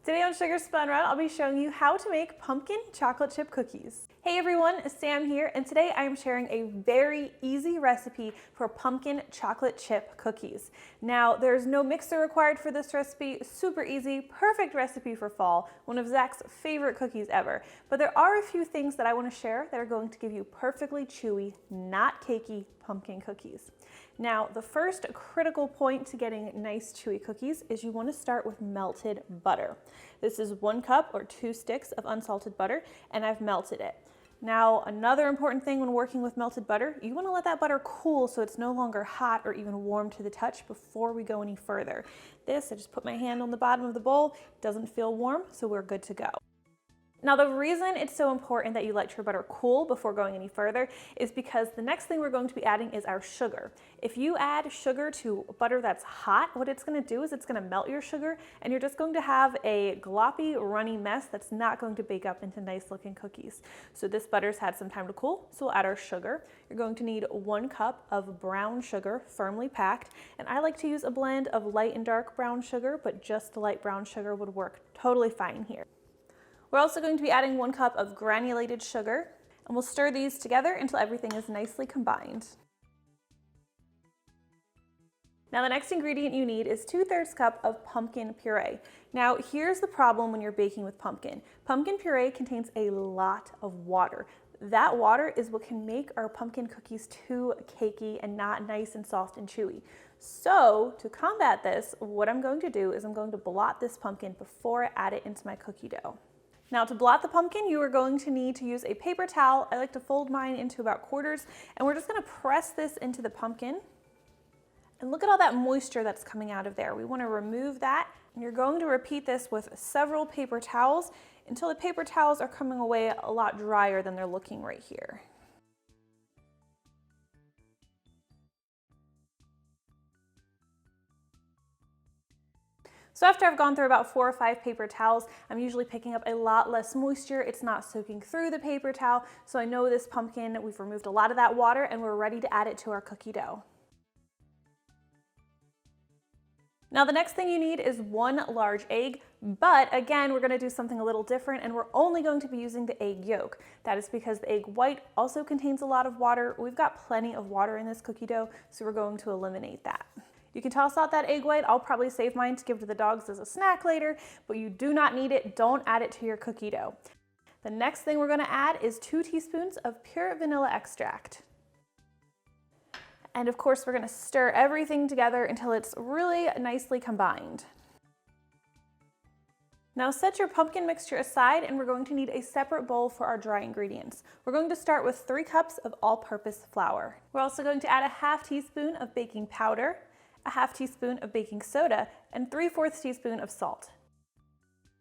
Today on Sugar Spun Run, I'll be showing you how to make pumpkin chocolate chip cookies. Hey everyone, Sam here, and today I am sharing a very easy recipe for pumpkin chocolate chip cookies. Now, there's no mixer required for this recipe, super easy, perfect recipe for fall, one of Zach's favorite cookies ever. But there are a few things that I want to share that are going to give you perfectly chewy, not cakey pumpkin cookies. Now, the first critical point to getting nice chewy cookies is you want to start with melted butter. This is 1 cup or 2 sticks of unsalted butter, and I've melted it. Now, another important thing when working with melted butter, you want to let that butter cool so it's no longer hot or even warm to the touch before we go any further. I just put my hand on the bottom of the bowl, it doesn't feel warm, so we're good to go. Now, the reason it's so important that you let your butter cool before going any further is because the next thing we're going to be adding is our sugar. If you add sugar to butter that's hot, what it's going to do is it's going to melt your sugar, and you're just going to have a gloppy, runny mess that's not going to bake up into nice looking cookies. So this butter's had some time to cool, so we'll add our sugar. You're going to need 1 cup of brown sugar, firmly packed, and I like to use a blend of light and dark brown sugar, but just light brown sugar would work totally fine here. We're also going to be adding 1 cup of granulated sugar, and we'll stir these together until everything is nicely combined. Now, the next ingredient you need is 2/3 cup of pumpkin puree. Now, here's the problem when you're baking with pumpkin. Pumpkin puree contains a lot of water. That water is what can make our pumpkin cookies too cakey and not nice and soft and chewy. So, to combat this, what I'm going to do is I'm going to blot this pumpkin before I add it into my cookie dough. Now, to blot the pumpkin, you are going to need to use a paper towel. I like to fold mine into about quarters, and we're just going to press this into the pumpkin. And look at all that moisture that's coming out of there. We want to remove that, and you're going to repeat this with several paper towels until the paper towels are coming away a lot drier than they're looking right here. So after I've gone through about 4 or 5 paper towels, I'm usually picking up a lot less moisture. It's not soaking through the paper towel. So I know this pumpkin, we've removed a lot of that water, and we're ready to add it to our cookie dough. Now, the next thing you need is 1 large egg, but again, we're gonna do something a little different, and we're only going to be using the egg yolk. That is because the egg white also contains a lot of water. We've got plenty of water in this cookie dough, so we're going to eliminate that. You can toss out that egg white. I'll probably save mine to give to the dogs as a snack later, but you do not need it. Don't add it to your cookie dough. The next thing we're gonna add is 2 teaspoons of pure vanilla extract. And of course, we're gonna stir everything together until it's really nicely combined. Now set your pumpkin mixture aside, and we're going to need a separate bowl for our dry ingredients. We're going to start with 3 cups of all-purpose flour. We're also going to add a 1/2 teaspoon of baking powder, a 1/2 teaspoon of baking soda, and 3/4 teaspoon of salt.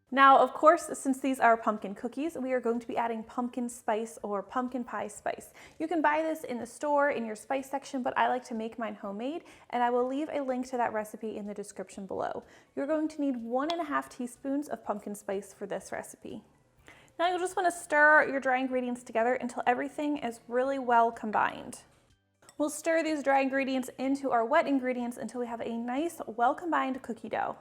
Now, of course, since these are pumpkin cookies, we are going to be adding pumpkin spice or pumpkin pie spice. You can buy this in the store in your spice section, but I like to make mine homemade, and I will leave a link to that recipe in the description below. You're going to need 1½ teaspoons of pumpkin spice for this recipe. Now you'll just want to stir your dry ingredients together until everything is really well combined. We'll stir these dry ingredients into our wet ingredients until we have a nice, well-combined cookie dough.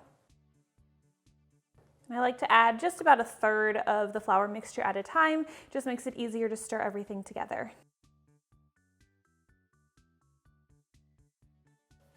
And I like to add just about 1/3 of the flour mixture at a time. Just makes it easier to stir everything together.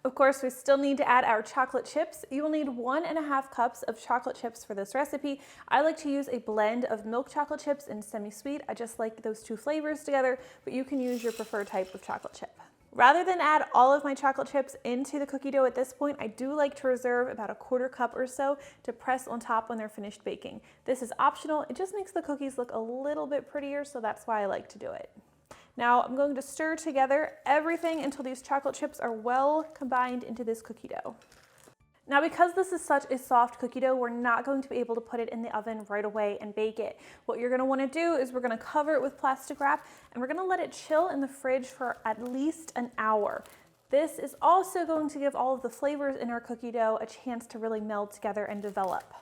Of course, we still need to add our chocolate chips. You will need 1½ cups of chocolate chips for this recipe. I like to use a blend of milk chocolate chips and semisweet. I just like those 2 flavors together, but you can use your preferred type of chocolate chip. Rather than add all of my chocolate chips into the cookie dough at this point, I do like to reserve about 1/4 cup or so to press on top when they're finished baking. This is optional. It just makes the cookies look a little bit prettier, so that's why I like to do it. Now I'm going to stir together everything until these chocolate chips are well combined into this cookie dough. Now, because this is such a soft cookie dough, we're not going to be able to put it in the oven right away and bake it. What you're gonna wanna do is we're gonna cover it with plastic wrap, and we're gonna let it chill in the fridge for at least an hour. This is also going to give all of the flavors in our cookie dough a chance to really meld together and develop.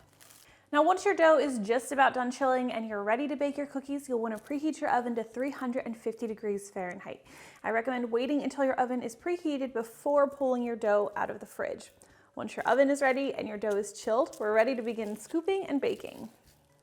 Now, once your dough is just about done chilling and you're ready to bake your cookies, you'll want to preheat your oven to 350 degrees Fahrenheit. I recommend waiting until your oven is preheated before pulling your dough out of the fridge. Once your oven is ready and your dough is chilled, we're ready to begin scooping and baking.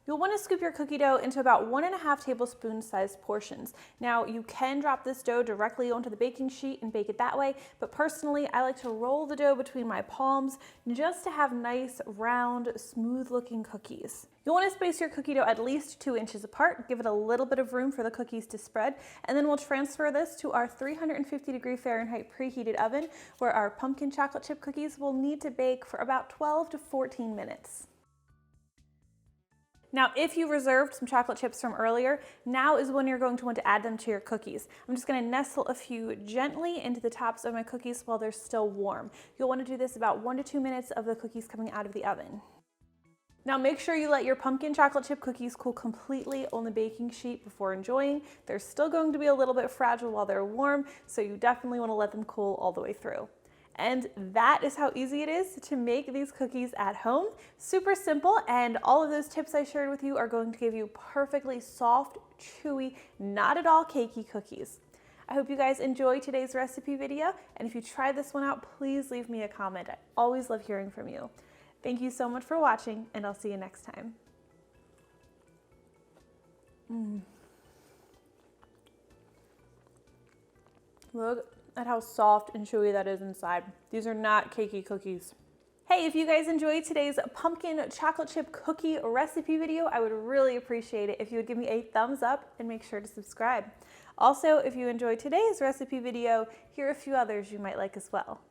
You'll want to scoop your cookie dough into about 1.5 tablespoon-sized portions. Now, you can drop this dough directly onto the baking sheet and bake it that way, but personally, I like to roll the dough between my palms just to have nice, round, smooth-looking cookies. You'll want to space your cookie dough at least 2 inches apart, give it a little bit of room for the cookies to spread, and then we'll transfer this to our 350-degree Fahrenheit preheated oven, where our pumpkin chocolate chip cookies will need to bake for about 12 to 14 minutes. Now, if you reserved some chocolate chips from earlier, now is when you're going to want to add them to your cookies. I'm just going to nestle a few gently into the tops of my cookies while they're still warm. You'll want to do this about 1 to 2 minutes of the cookies coming out of the oven. Now make sure you let your pumpkin chocolate chip cookies cool completely on the baking sheet before enjoying. They're still going to be a little bit fragile while they're warm, so you definitely want to let them cool all the way through. And that is how easy it is to make these cookies at home. Super simple, and all of those tips I shared with you are going to give you perfectly soft, chewy, not at all cakey cookies. I hope you guys enjoyed today's recipe video, and if you try this one out, please leave me a comment. I always love hearing from you. Thank you so much for watching, and I'll see you next time. Look at how soft and chewy that is inside. These are not cakey cookies. Hey, if you guys enjoyed today's pumpkin chocolate chip cookie recipe video, I would really appreciate it if you would give me a thumbs up and make sure to subscribe. Also, if you enjoyed today's recipe video, here are a few others you might like as well.